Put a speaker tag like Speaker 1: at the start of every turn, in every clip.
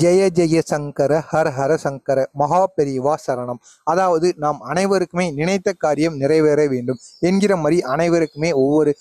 Speaker 1: ஜெய ஜெய சங்கர ஹர ஹர சங்கர மகா பெரிவா சரணம். அதாவது நாம் அனைவருக்குமே நினைத்த காரியம் நிறைவேற வேண்டும் என்கிற மாதிரி அனைவருக்குமே ஒவ்வொரு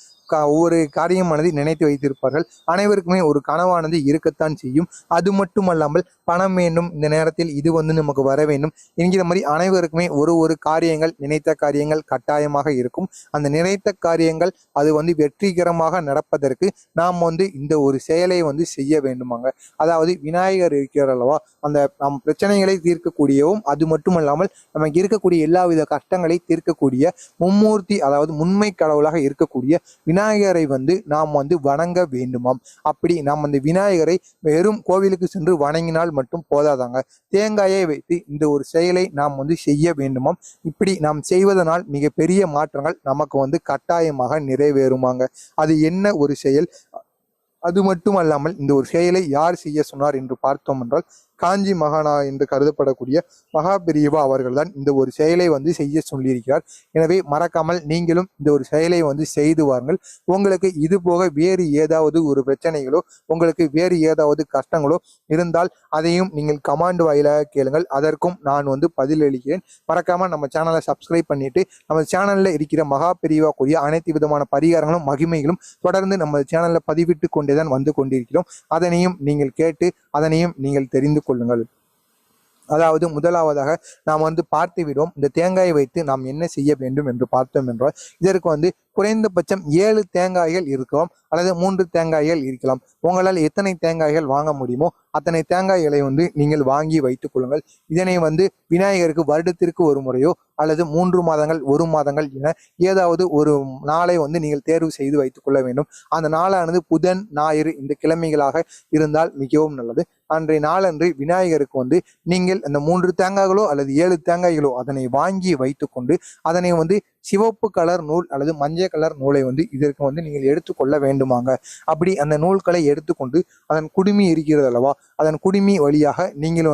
Speaker 1: காரியமானது நினைத்து வைத்திருப்பார்கள். அனைவருக்குமே ஒரு கனவானது இருக்கத்தான் செய்யும். அது மட்டுமல்லாமல் பணம் வேண்டும், இந்த நேரத்தில் இது நமக்கு வர வேண்டும் என்கிற மாதிரி அனைவருக்குமே ஒரு காரியங்கள், நினைத்த காரியங்கள் கட்டாயமாக இருக்கும். அந்த நினைத்த காரியங்கள் அது வெற்றிகரமாக நடப்பதற்கு நாம் இந்த ஒரு செயலை செய்ய வேண்டுமாங்க. அதாவது விநாயகர் இருக்கிறார் அல்லவா, அந்த நம் பிரச்சனைகளை தீர்க்கக்கூடியவும், அது மட்டுமல்லாமல் நமக்கு இருக்கக்கூடிய எல்லா வித கஷ்டங்களை தீர்க்கக்கூடிய மும்மூர்த்தி, அதாவது முன்மை கடவுளாக இருக்கக்கூடிய விநாயகரை நாம் வணங்க வேண்டுமாம். அப்படி நாம் அந்த விநாயகரை வெறும் கோவிலுக்கு சென்று வணங்கினால் மட்டும் போதாதாங்க, தேங்காயை வைத்து இந்த ஒரு செயலை நாம் செய்ய வேண்டுமாம். இப்படி நாம் செய்வதனால் மிகப்பெரிய மாற்றங்கள் நமக்கு கட்டாயமாக நிறைவேறுமாங்க. அது என்ன ஒரு செயல்? அது மட்டுமல்லாமல் இந்த ஒரு செயலை யார் செய்ய சொன்னார் என்று பார்த்தோம் என்றால், காஞ்சி மகானா என்று கருதப்படக்கூடிய மகா பெரியவா அவர்கள் தான் இந்த ஒரு செயலை செய்ய சொல்லியிருக்கிறார். எனவே மறக்காமல் நீங்களும் இந்த ஒரு செயலை செய்து வாருங்கள். உங்களுக்கு இது போக வேறு ஏதாவது ஒரு பிரச்சனைகளோ, உங்களுக்கு வேறு ஏதாவது கஷ்டங்களோ இருந்தால் அதையும் நீங்கள் கமாண்ட் வாயிலாக கேளுங்கள். அதற்கும் நான் பதில் அளிக்கிறேன். மறக்காம நம்ம சேனலை சப்ஸ்கிரைப் பண்ணிட்டு நம்ம சேனல்ல இருக்கிற மகா பெரியவா கூடிய அனைத்து விதமான பரிகாரங்களும் மகிமைகளும் தொடர்ந்து நம்ம சேனல்ல பதிவிட்டு கொண்டேதான் வந்து கொண்டிருக்கிறோம். அதனையும் நீங்கள் கேட்டு அதனையும் நீங்கள் தெரிந்து கொள்ளுங்கள். அதாவது முதலாவதாக நாம் பார்த்து விடுவோம். இந்த தேங்காயை வைத்து நாம் என்ன செய்ய வேண்டும் என்று பார்த்தோம் என்றால், இதற்கு குறைந்தபட்சம் 7 தேங்காய்கள் இருக்கலாம், அல்லது 3 தேங்காய்கள் இருக்கலாம். உங்களால் எத்தனை தேங்காய்கள் வாங்க முடியுமோ அத்தனை தேங்காய்களை நீங்கள் வாங்கி வைத்துக் கொள்ளுங்கள். இதனை விநாயகருக்கு வருடத்திற்கு ஒரு முறையோ அல்லது 3 மாதங்கள் 1 மாதங்கள் என ஏதாவது ஒரு நாளை நீங்கள் தேர்வு செய்து வைத்துக் கொள்ள வேண்டும். அந்த நாளானது புதன், ஞாயிறு இந்த கிழமைகளாக இருந்தால் மிகவும் நல்லது. அன்றைய நாளன்று விநாயகருக்கு நீங்கள் அந்த 3 தேங்காய்களோ அல்லது 7 தேங்காய்களோ அதனை வாங்கி வைத்துக்கொண்டு அதனை சிவப்பு கலர் நூல் அல்லது மஞ்சள் கலர் நூலை இதற்கு நீங்கள் எடுத்துக்கொள்ள வேண்டுமாங்க. அப்படி அந்த நூல்களை எடுத்துக்கொண்டு அதன் குடுமி இருக்கிறது அல்லவா, அதன் குடுமி வழியாக நீங்கள்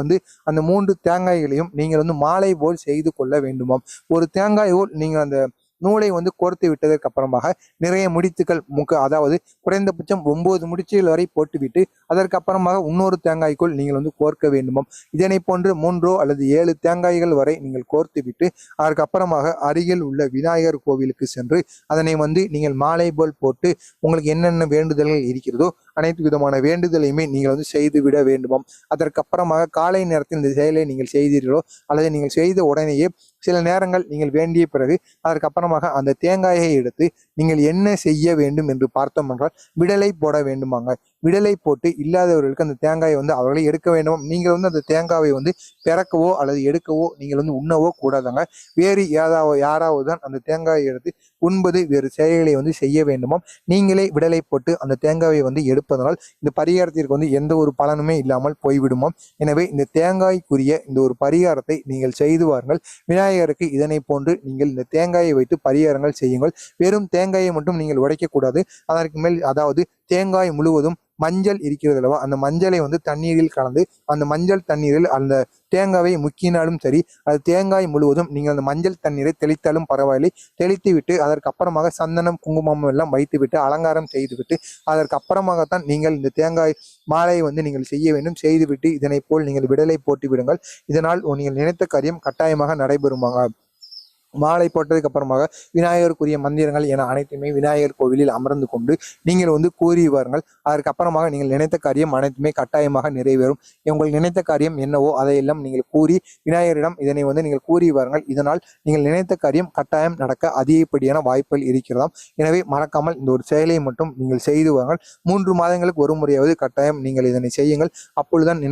Speaker 1: அந்த 3 தேங்காய்களையும் நீங்கள் மாலை போல் செய்து கொள்ள வேண்டுமாம். ஒரு தேங்காய் போல் நீங்கள் அந்த நூலை கோர்த்து விட்டதற்கு அப்புறமாக நிறைய முடித்துக்கள் அதாவது குறைந்தபட்சம் 9 முடிச்சுகள் வரை போட்டுவிட்டு அதற்கு அப்புறமாக இன்னொரு தேங்காய்க்குள் நீங்கள் கோர்க்க வேண்டுமாம். இதனை போன்று 3 அல்லது 7 தேங்காய்கள் வரை நீங்கள் கோர்த்து விட்டு அதற்கு அப்புறமாக அருகில் உள்ள விநாயகர் கோவிலுக்கு சென்று அதனை நீங்கள் மாலை போல் போட்டு உங்களுக்கு என்னென்ன வேண்டுதல்கள் இருக்கிறதோ அனைத்து விதமான வேண்டுதலையுமே நீங்கள் செய்து விட வேண்டுமாம். அதற்கு அப்புறமாக காலை நேரத்தில் இந்த செயலை நீங்கள் செய்தீர்களோ அல்லது நீங்கள் செய்த உடனேயே சில நேரங்கள் நீங்கள் வேண்டிய பிறகு அதற்கு அப்புறமாக அந்த தேங்காயை எடுத்து நீங்கள் என்ன செய்ய வேண்டும் என்று பார்த்தோம் என்றால், விடலை போட வேண்டுமாங்க. விடலை போட்டு இல்லாதவர்களுக்கு அந்த தேங்காயை அவர்களை எடுக்க வேண்டும். நீங்கள் அந்த தேங்காயை பிறக்கவோ அல்லது எடுக்கவோ நீங்கள் உண்ணவோ கூடாதாங்க. வேறு யாராவது தான் அந்த தேங்காயை எடுத்து உண்பது, வேறு செயல்களை செய்ய வேண்டுமாம். நீங்களே விடலை போட்டு அந்த தேங்காயை எடுப்பதனால் இந்த பரிகாரத்திற்கு எந்த ஒரு பலனுமே இல்லாமல் போய்விடுமாம். எனவே இந்த தேங்காய்க்குரிய இந்த ஒரு பரிகாரத்தை நீங்கள் செய்து வாருங்கள். விநாயகருக்கு இதனை போன்று நீங்கள் இந்த தேங்காயை வைத்து பரிகாரங்கள் செய்யுங்கள். வெறும் தேங்காயை மட்டும் நீங்கள் உடைக்கக்கூடாது. அதற்கு மேல் அதாவது தேங்காய் முழுவதும் மஞ்சள் இருக்கிறது அல்லவா, அந்த மஞ்சளை தண்ணீரில் கலந்து அந்த மஞ்சள் தண்ணீரில் அந்த தேங்காயை முக்கினாலும் சரி, அது தேங்காய் முழுவதும் நீங்கள் அந்த மஞ்சள் தண்ணீரை தெளித்தாலும் பரவாயில்லை. தெளித்து விட்டு அதற்கு அப்புறமாக சந்தனம், குங்குமம் எல்லாம் வைத்து விட்டு அலங்காரம் செய்துவிட்டு அதற்கு அப்புறமாகத்தான் நீங்கள் இந்த தேங்காய் மாலையை நீங்கள் செய்ய வேண்டும். செய்துவிட்டு இதனை போல் நீங்கள் விடலை போட்டு விடுங்கள். இதனால் நீங்கள் நினைத்த காரியம் கட்டாயமாக நடைபெறுமாங்க. மாலை போட்டதுக்கு அப்புறமாக விநாயகருக்குரிய மந்திரங்கள் என அனைத்துமே விநாயகர் கோவிலில் அமர்ந்து கொண்டு நீங்கள் கூறி வாருங்கள். அதற்கு அப்புறமாக நீங்கள் நினைத்த காரியம் அனைத்துமே கட்டாயமாக நிறைவேறும். உங்கள் நினைத்த காரியம் என்னவோ அதையெல்லாம் நீங்கள் கூறி விநாயகரிடம் இதனை நீங்கள் கூறி வாருங்கள். இதனால் நீங்கள் நினைத்த காரியம் கட்டாயம் நடக்க அதிகப்படியான வாய்ப்புகள் இருக்கிறதாம். எனவே மறக்காமல் இந்த ஒரு செயலை மட்டும் நீங்கள் செய்து வாருங்கள். 3 மாதங்களுக்கு ஒரு முறையாவது கட்டாயம் நீங்கள் இதனை செய்யுங்கள். அப்பொழுதுதான்